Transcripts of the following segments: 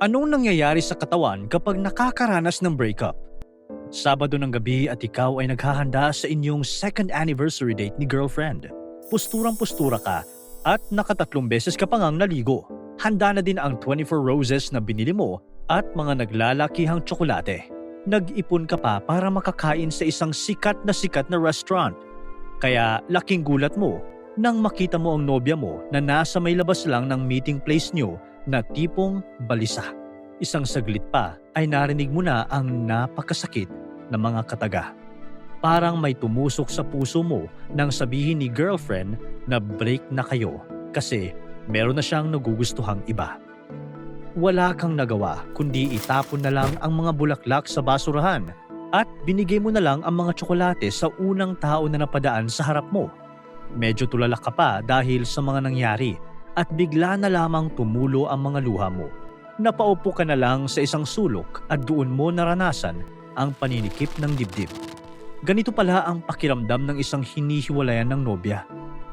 Anong nangyayari sa katawan kapag nakakaranas ng breakup? Sabado ng gabi at ikaw ay naghahanda sa inyong second anniversary date ni girlfriend. Pusturang-pustura ka at nakatatlong beses ka pa ngang naligo. Handa na din ang 24 roses na binili mo at mga naglalakihang tsokolate. Nag-ipon ka pa para makakain sa isang sikat na restaurant. Kaya laking gulat mo nang makita mo ang nobya mo na nasa may labas lang ng meeting place nyo na tipong balisa. Isang saglit pa ay narinig mo na ang napakasakit na mga kataga. Parang may tumusok sa puso mo nang sabihin ni girlfriend na break na kayo kasi meron na siyang nagugustuhang iba. Wala kang nagawa kundi itapon na lang ang mga bulaklak sa basurahan at binigay mo na lang ang mga tsokolate sa unang tao na napadaan sa harap mo. Medyo tulala ka pa dahil sa mga nangyari at bigla na lamang tumulo ang mga luha mo. Napaupo ka na lang sa isang sulok at doon mo naranasan ang paninikip ng dibdib. Ganito pala ang pakiramdam ng isang hinihiwalayan ng nobya.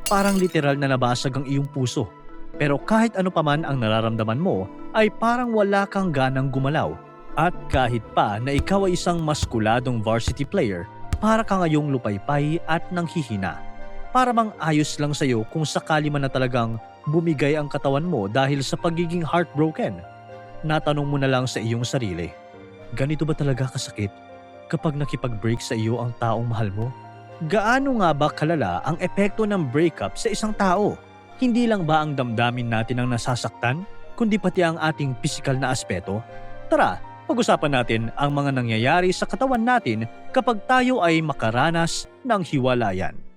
Parang literal na nabasag ang iyong puso. Pero kahit ano paman ang nararamdaman mo, ay parang wala kang ganang gumalaw. At kahit pa na ikaw ay isang maskuladong varsity player, para ka ngayong lupaypay at nanghihina. Para bang ayos lang sa'yo kung sakali man na talagang bumigay ang katawan mo dahil sa pagiging heartbroken. Natanong mo na lang sa iyong sarili, ganito ba talaga kasakit kapag nakipag-break sa iyo ang taong mahal mo? Gaano nga ba kalala ang epekto ng breakup sa isang tao? Hindi lang ba ang damdamin natin ang nasasaktan, kundi pati ang ating pisikal na aspeto? Tara, pag-usapan natin ang mga nangyayari sa katawan natin kapag tayo ay makaranas ng hiwalayan.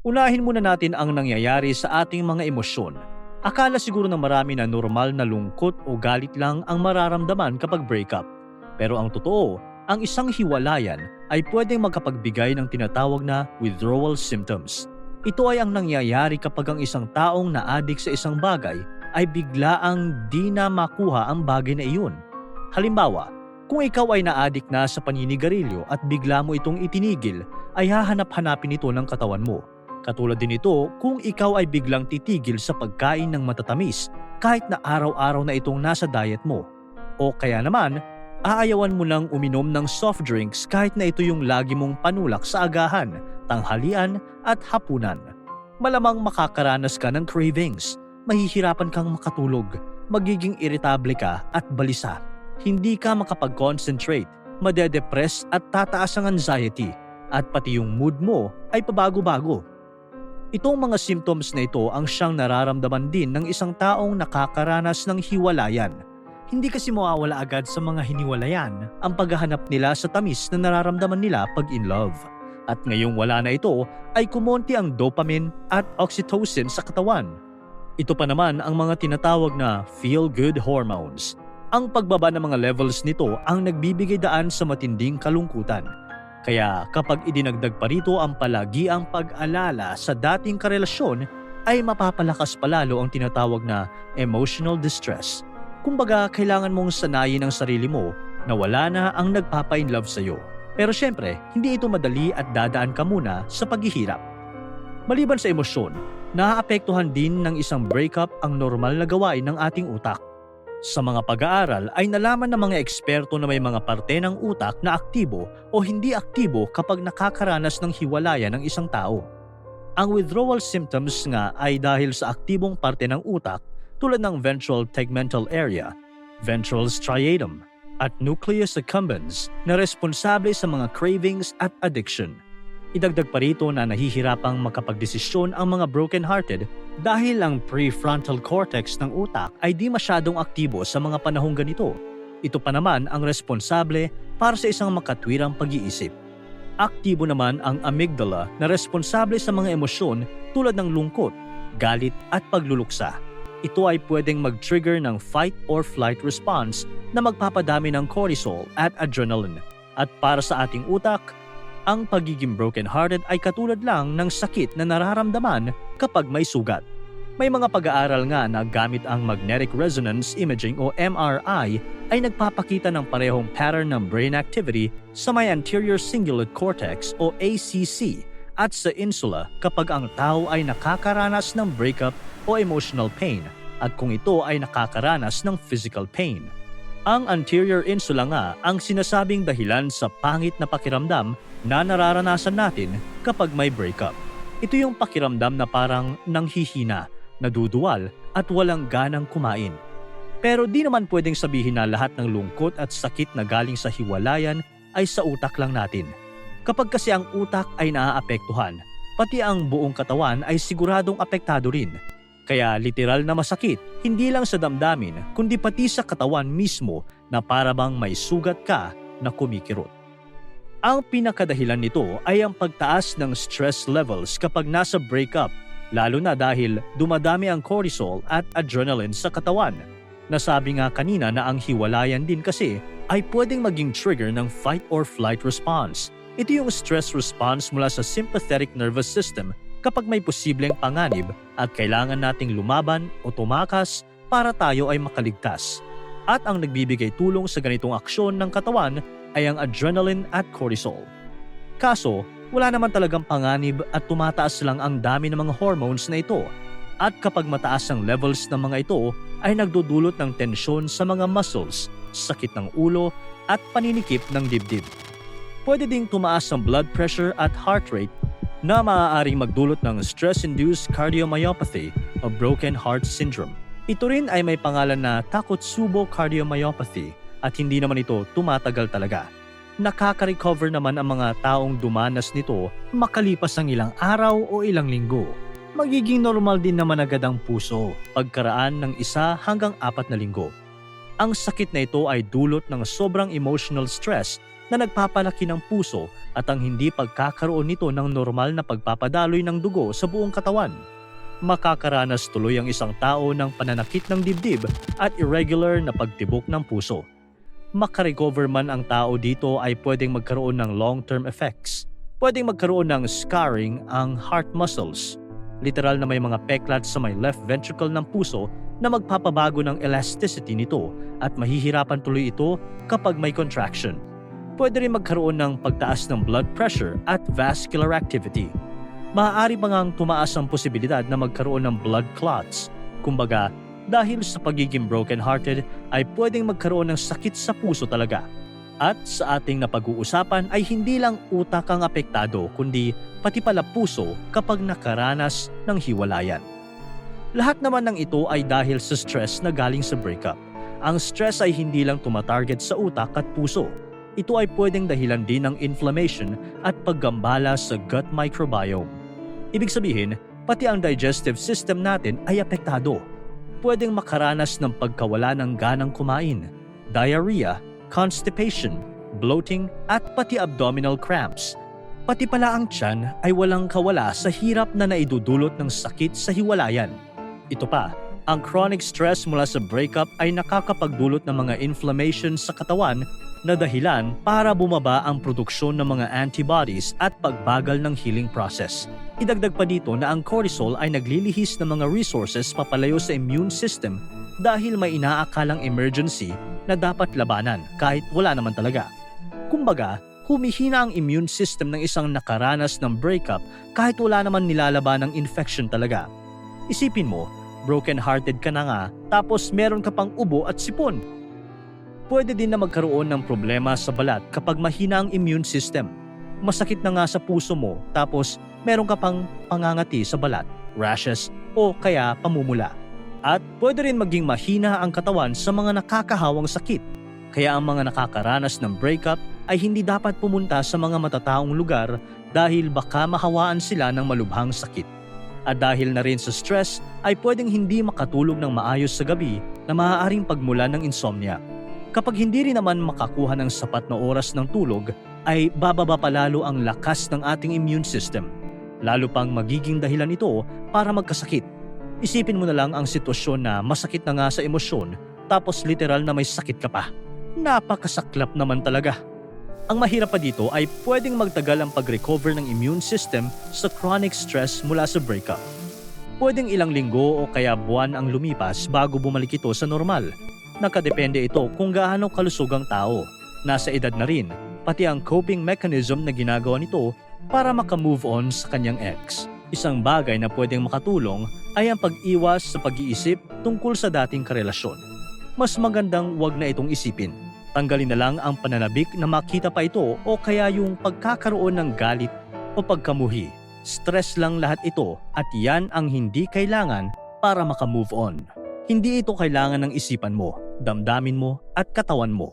Unahin muna natin ang nangyayari sa ating mga emosyon. Akala siguro ng marami na normal na lungkot o galit lang ang mararamdaman kapag breakup. Pero ang totoo, ang isang hiwalayan ay pwedeng magkapagbigay ng tinatawag na withdrawal symptoms. Ito ay ang nangyayari kapag ang isang taong na-addict sa isang bagay ay biglaang di na makuha ang bagay na iyon. Halimbawa, kung ikaw ay na-addict na sa paninigarilyo at bigla mo itong itinigil, ay hahanap-hanapin ito ng katawan mo. Katulad din ito kung ikaw ay biglang titigil sa pagkain ng matatamis kahit na araw-araw na itong nasa diet mo. O kaya naman, aayawan mo lang uminom ng soft drinks kahit na ito yung lagi mong panulak sa agahan, tanghalian at hapunan. Malamang makakaranas ka ng cravings, mahihirapan kang makatulog, magiging irritable ka at balisa. Hindi ka makapag-concentrate, madedepress at tataas ang anxiety at pati yung mood mo ay pabago-bago. Itong mga symptoms na ito ang siyang nararamdaman din ng isang taong nakakaranas ng hiwalayan. Hindi kasi mawawala agad sa mga hiniwalayan ang paghahanap nila sa tamis na nararamdaman nila pag in love. At ngayong wala na ito ay kumonti ang dopamine at oxytocin sa katawan. Ito pa naman ang mga tinatawag na feel-good hormones. Ang pagbaba ng mga levels nito ang nagbibigay daan sa matinding kalungkutan. Kaya kapag idinagdag pa rito ang palagiang pag-alala sa dating karelasyon, ay mapapalakas palalo ang tinatawag na emotional distress. Kumbaga, kailangan mong sanayin ang sarili mo na wala na ang nagpapa-inlove sa'yo. Pero syempre, hindi ito madali at dadaan ka muna sa paghihirap. Maliban sa emosyon, naaapektuhan din ng isang breakup ang normal na gawain ng ating utak. Sa mga pag-aaral ay nalaman ng mga eksperto na may mga parte ng utak na aktibo o hindi aktibo kapag nakakaranas ng hiwalayan ng isang tao. Ang withdrawal symptoms nga ay dahil sa aktibong parte ng utak tulad ng ventral tegmental area, ventral striatum, at nucleus accumbens na responsable sa mga cravings at addiction. Idagdag pa rito na nahihirapang makapagdesisyon ang mga broken-hearted dahil ang prefrontal cortex ng utak ay di masyadong aktibo sa mga panahong ganito. Ito pa naman ang responsable para sa isang makatwirang pag-iisip. Aktibo naman ang amygdala na responsable sa mga emosyon tulad ng lungkot, galit at pagluluksa. Ito ay pwedeng mag-trigger ng fight or flight response na magpapadami ng cortisol at adrenaline. At para sa ating utak, ang pagiging broken-hearted ay katulad lang ng sakit na nararamdaman kapag may sugat. May mga pag-aaral nga na gamit ang magnetic resonance imaging o MRI ay nagpapakita ng parehong pattern ng brain activity sa may anterior cingulate cortex o ACC at sa insula kapag ang tao ay nakakaranas ng breakup o emotional pain at kung ito ay nakakaranas ng physical pain. Ang anterior insula nga ang sinasabing dahilan sa pangit na pakiramdam na nararanasan natin kapag may breakup. Ito yung pakiramdam na parang nanghihina, naduduwal at walang ganang kumain. Pero di naman pwedeng sabihin na lahat ng lungkot at sakit na galing sa hiwalayan ay sa utak lang natin. Kapag kasi ang utak ay naaapektuhan, pati ang buong katawan ay siguradong apektado rin. Kaya literal na masakit, hindi lang sa damdamin, kundi pati sa katawan mismo na para bang may sugat ka na kumikirot. Ang pinakadahilan nito ay ang pagtaas ng stress levels kapag nasa breakup, lalo na dahil dumadami ang cortisol at adrenaline sa katawan. Nasabi nga kanina na ang hiwalayan din kasi ay pwedeng maging trigger ng fight or flight response. Ito yung stress response mula sa sympathetic nervous system kapag may posibleng panganib at kailangan nating lumaban o tumakas para tayo ay makaligtas. At ang nagbibigay tulong sa ganitong aksyon ng katawan ay ang adrenaline at cortisol. Kaso, wala naman talagang panganib at tumataas lang ang dami ng mga hormones na ito. At kapag mataas ang levels ng mga ito, ay nagdudulot ng tensyon sa mga muscles, sakit ng ulo at paninikip ng dibdib. Pwede ding tumaas ang blood pressure at heart rate na maaaring magdulot ng stress-induced cardiomyopathy o broken heart syndrome. Ito rin ay may pangalan na Takotsubo cardiomyopathy at hindi naman ito tumatagal talaga. Nakaka-recover naman ang mga taong dumanas nito makalipas ang ilang araw o ilang linggo. Magiging normal din naman agad ang puso pagkaraan ng 1 hanggang 4 na linggo. Ang sakit na ito ay dulot ng sobrang emotional stress na nagpapalaki ng puso at ang hindi pagkakaroon nito ng normal na pagpapadaloy ng dugo sa buong katawan. Makakaranas tuloy ang isang tao ng pananakit ng dibdib at irregular na pagtibok ng puso. Makarecover man ang tao dito ay pwedeng magkaroon ng long-term effects. Pwedeng magkaroon ng scarring ang heart muscles. Literal na may mga peklat sa may left ventricle ng puso na magpapabago ng elasticity nito at mahihirapan tuloy ito kapag may contraction. Pwede rin magkaroon ng pagtaas ng blood pressure at vascular activity. Maaari pa ngang tumaas ang posibilidad na magkaroon ng blood clots. Kumbaga, dahil sa pagiging broken-hearted ay pwedeng magkaroon ng sakit sa puso talaga. At sa ating napag-uusapan ay hindi lang utak ang apektado kundi pati pala puso kapag nakaranas ng hiwalayan. Lahat naman ng ito ay dahil sa stress na galing sa breakup. Ang stress ay hindi lang tumatarget sa utak at puso. Ito ay pwedeng dahilan din ng inflammation at paggambala sa gut microbiome. Ibig sabihin, pati ang digestive system natin ay apektado. Pwedeng makaranas ng pagkawala ng ganang kumain, diarrhea, constipation, bloating at pati abdominal cramps. Pati pala ang tiyan ay walang kawala sa hirap na naidudulot ng sakit sa hiwalayan. Ito pa, ang chronic stress mula sa breakup ay nakakapagdulot ng mga inflammation sa katawan na dahilan para bumaba ang produksyon ng mga antibodies at pagbagal ng healing process. Idagdag pa dito na ang cortisol ay naglilihis ng mga resources papalayo sa immune system dahil may inaakalang emergency na dapat labanan kahit wala naman talaga. Kumbaga, humihina ang immune system ng isang nakaranas ng breakup kahit wala naman nilalaban ng infection talaga. Isipin mo, broken-hearted ka na nga tapos meron ka pang ubo at sipon. Pwede din na magkaroon ng problema sa balat kapag mahina ang immune system. Masakit na nga sa puso mo tapos meron ka pang pangangati sa balat, rashes o kaya pamumula. At pwede rin maging mahina ang katawan sa mga nakakahawang sakit. Kaya ang mga nakakaranas ng breakup ay hindi dapat pumunta sa mga matataong lugar dahil baka mahawaan sila ng malubhang sakit. At dahil na rin sa stress ay pwedeng hindi makatulog ng maayos sa gabi na maaaring pagmulan ng insomnia. Kapag hindi rin naman makakuha ng sapat na oras ng tulog, ay bababa pa lalo ang lakas ng ating immune system. Lalo pang magiging dahilan ito para magkasakit. Isipin mo na lang ang sitwasyon na masakit na nga sa emosyon, tapos literal na may sakit ka pa. Napakasaklap naman talaga. Ang mahirap pa dito ay pwedeng magtagal ang pag-recover ng immune system sa chronic stress mula sa breakup. Pwedeng ilang linggo o kaya buwan ang lumipas bago bumalik ito sa normal. Nakadepende ito kung gaano kalusog ang tao. Nasa edad na rin, pati ang coping mechanism na ginagawa nito para makamove on sa kanyang ex. Isang bagay na pwedeng makatulong ay ang pag-iwas sa pag-iisip tungkol sa dating karelasyon. Mas magandang wag na itong isipin. Tanggalin na lang ang pananabik na makita pa ito o kaya yung pagkakaroon ng galit o pagkamuhi. Stress lang lahat ito at yan ang hindi kailangan para makamove on. Hindi ito kailangan ng isipan mo, damdamin mo at katawan mo.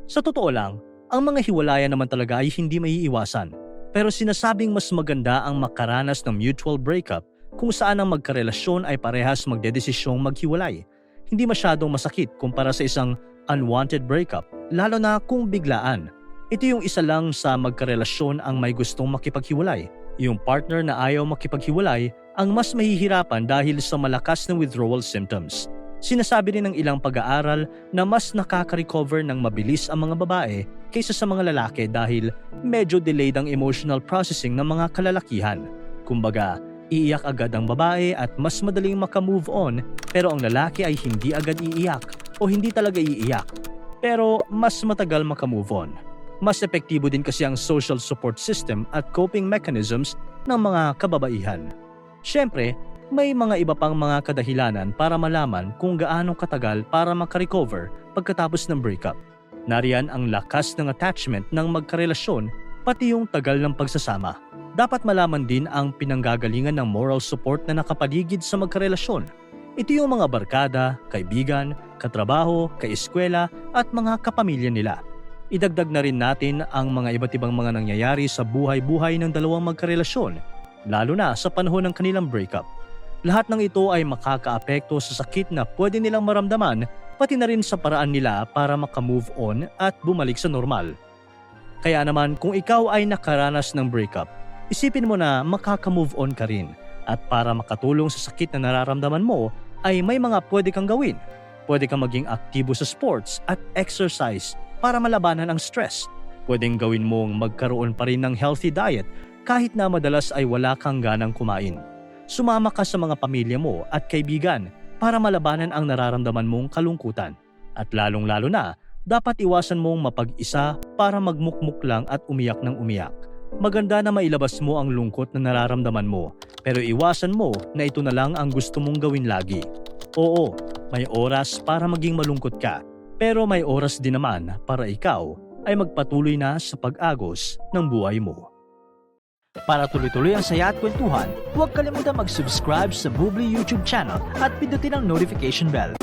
Sa totoo lang, ang mga hiwalayan naman talaga ay hindi maiiwasan. Pero sinasabing mas maganda ang makaranas ng mutual breakup kung saan ang magkarelasyon ay parehas magdedesisyong maghiwalay. Hindi masyadong masakit kumpara sa isang unwanted breakup, lalo na kung biglaan. Ito yung isa lang sa magkarelasyon ang may gustong makipaghiwalay. Yung partner na ayaw makipaghiwalay ang mas mahihirapan dahil sa malakas na withdrawal symptoms. Sinasabi rin ng ilang pag-aaral na mas nakaka-recover ng mabilis ang mga babae kaysa sa mga lalaki dahil medyo delayed ang emotional processing ng mga kalalakihan. Kumbaga, iiyak agad ang babae at mas madaling makamove on, pero ang lalaki ay hindi agad iiyak o hindi talaga iiyak, pero mas matagal makamove on. Mas epektibo din kasi ang social support system at coping mechanisms ng mga kababaihan. Siyempre, may mga iba pang mga kadahilanan para malaman kung gaano katagal para makarecover pagkatapos ng breakup. Nariyan ang lakas ng attachment ng magkarelasyon pati yung tagal ng pagsasama. Dapat malaman din ang pinanggagalingan ng moral support na nakapaligid sa magkarelasyon. Ito yung mga barkada, kaibigan, katrabaho, kaeskwela at mga kapamilya nila. Idagdag na rin natin ang mga iba't ibang mga nangyayari sa buhay-buhay ng dalawang magkarelasyon, lalo na sa panahon ng kanilang breakup. Lahat ng ito ay makakaapekto sa sakit na pwede nilang maramdaman, pati na rin sa paraan nila para makamove on at bumalik sa normal. Kaya naman kung ikaw ay nakaranas ng breakup, isipin mo na makakamove on ka rin. At para makatulong sa sakit na nararamdaman mo, ay may mga pwede kang gawin. Pwede kang maging aktibo sa sports at exercise para malabanan ang stress. Pwedeng gawin mong magkaroon pa rin ng healthy diet kahit na madalas ay wala kang ganang kumain. Sumama ka sa mga pamilya mo at kaibigan para malabanan ang nararamdaman mong kalungkutan. At lalong-lalo na, dapat iwasan mong mapag-isa para magmukmuk lang at umiyak ng umiyak. Maganda na mailabas mo ang lungkot na nararamdaman mo, pero iwasan mo na ito na lang ang gusto mong gawin lagi. Oo, may oras para maging malungkot ka, pero may oras din naman para ikaw ay magpatuloy na sa pag-agos ng buhay mo. Para tuloy-tuloy ang saya at kwentuhan, huwag kalimutan mag-subscribe sa Bubbly YouTube channel at pindutin ang notification bell